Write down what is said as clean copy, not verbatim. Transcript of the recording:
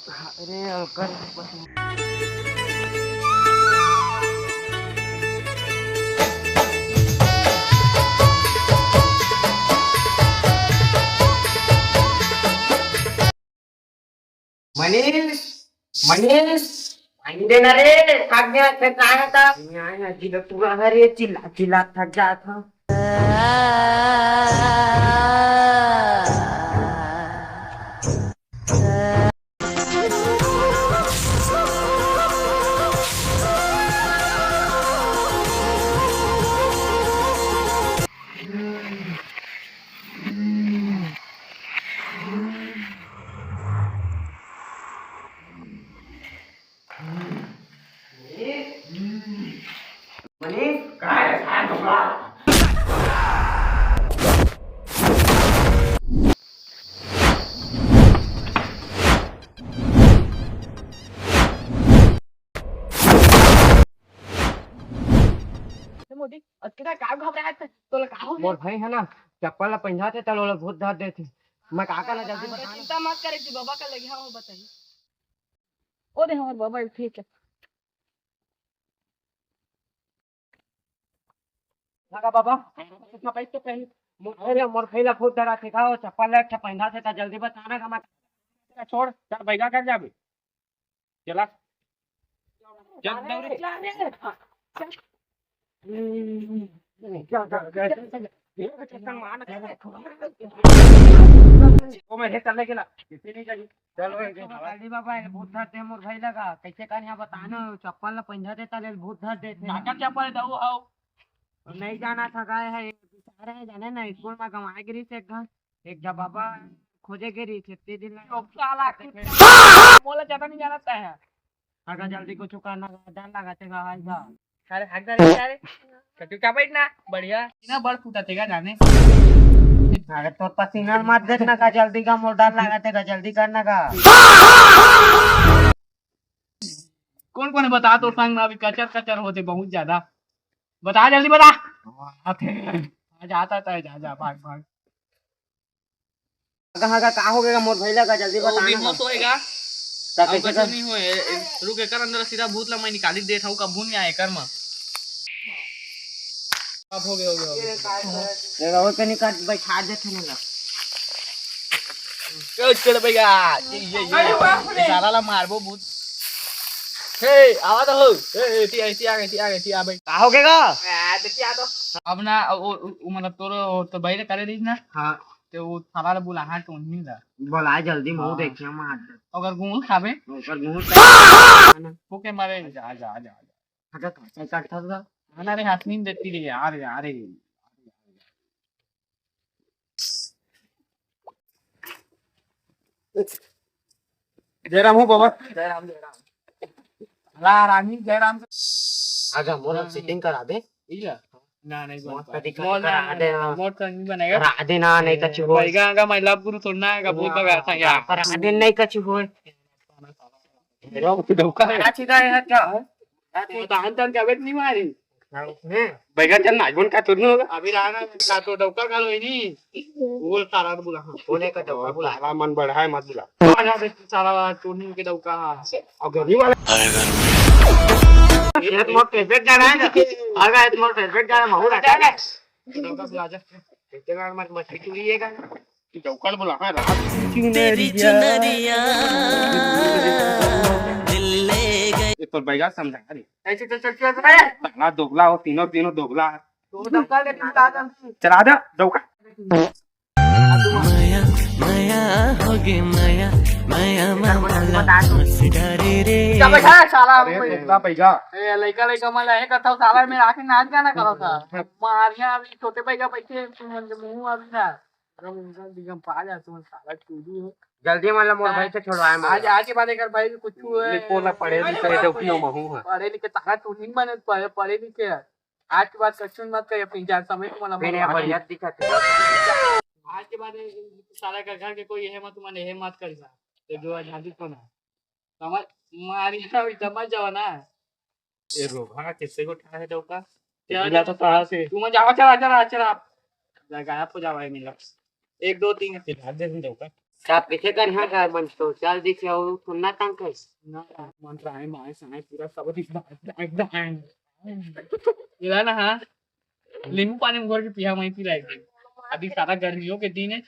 अरे कर मनीष मनीष पानी देना रे थक गया क्या था यहाँ जिला पूरा हरे चिल्ला चिल्ला थक गया था मनीष काय काय ढोकला मोदी अतका काय घबराहत तोला का हो मोर भाई है ना चप्पल ला पहना थे तलो बहुत दर्द देते मैं काका ना जल्दी बता चिंता मत करे जी बाबा का लगे हो बताइए ओ दे हमार बाबा ठीक है लगा बाबा इतना पैसे पहले मोर भाई ला बहुत डरा थे का चप्पल ला अच्छा पहना थे जल्दी बताना का मैं छोड़ चल बैगा कर जाबे चला जब दौड़े वो मैं चलने के ला किसी नहीं चाहिए चलो जल्दी बाबा भूत धर दे मोर भाई लगा कैसे कर यहाँ बताना चप्पल ला पहना देता ले भूत धर देते काका चप्पल दो आओ नहीं जाना था गाय है बेचारे है जाने ना स्कूल में गंवाए गिरी से एक जब बाबा खोजे गिरी थे इतने दिन साला मोला ज्यादा नहीं जाना है अगर जल्दी कुछ करना डर लगाते गाइगा अरे हक दे यार कटु का बैठना बढ़िया ना बड़ फूटा तेगा जाने अगर तो पसीना मत देखना का जल्दी का मोर डर लगाते का जल्दी करना का कौन कौन है बता तो संग में अभी कचर कचर होते बहुत ज्यादा बता जल्दी बता आज आता था जा जा भाग भाग कहाँ का हो गया मोर भाई लगा जल्दी वो बताना बेहोश होएगा तब अब कैसे कुछ नहीं होए रुक कर अंदर सीधा भूत ला मैं निकाली दे था का भून में आए कर म अब हो गया तेरा वो कहीं काट बैठा देते ना क्यों चल भैया ये सारा ला मारबो भूत हे आवा तो हो ए ती आ भाई का हो गया देखिए आ तो अब ना वो मतलब तो भाई ने करे दी ना हाँ तो वो सारा बुला हां तो नहीं ला बोला जल्दी मुंह देखिए मार अगर गुंगल खाबे ऊपर मुंह ओके मारे जा जा जा अगर कैसे काटता था आना रे हाथ नहीं देती रे यार यार जयराम हो बाबा जयराम ला रानी जयराम आजा मोर सेटिंग करा दे इला ना नहीं मोर करा दे मोर नहीं बनेगा करा दे ना नहीं कछु हो बैगा का मैं लव गुरु छोड़ना का भूत का था यार करा दे नहीं कछु हो रो धोखा है अच्छी का है क्या है तो अंतन का वेट नहीं मारी बैगन चल ना जोन का तुरनी होगा अभी रहना का तो डॉक्टर का लोई नहीं बोल सारा बुला बोले का दवा बुला सारा मन बढ़ा है मत बुला कौन है सारा टूनी के डॉक्टर और गरी वाला ये तो मोर पेट जा रहा है आगा ये मोर पेट जा रहा है महू रखा है डॉक्टर बुला जा इतने बार मत मछली चुरिएगा डॉक्टर बुला है तेरी चुनरिया दिल ले गई ये तो बैगा समझा अरे ऐसे तो चल रहा है साला दोगला हो तीनों दोगला तो डॉक्टर के चला दम चला दे डॉक्टर माया माया होगी माया माया मामला सितारे रे क्या बैठा है साला दोगला बैगा ए लइका मला है कथा साला में आके नाच गाना करो था मारिया अभी छोटे बैगा बैठे मुंह अभी ना रंग दिगम पा जा तुम साला चूड़ी हो जल्दी मतलब मोर भाई से छुड़वाए आज के बाद अगर भाई कुछ लिखोला पढ़े लिखे तो क्यों महू है पढ़े लिखे तारा टूटिंग बने पढ़े लिखे आज के बाद क्वेश्चन मत कर अपनी जान समय को मला मेरे बढ़िया दिखत है आज के बाद सारा का घर के कोई है मत माने है मत करना तो जो आजादी को ना समझ मारी ना समझ जाओ ना ये रोगा किससे को उठा है डोका क्या तो कहां से तू मत जाओ चला चला चला गायब हो जावा है मिला 1 2 3 सिखा दे डोका क्या पीछे कर यहाँ का मन तो चल दिखे और सुनना काम कर ना मन राय माय साय पूरा सब एकदम ये ना हाँ नींबू पानी में घोर के पिया वहीं पी रहा है अभी सारा गर्मियों के दिन है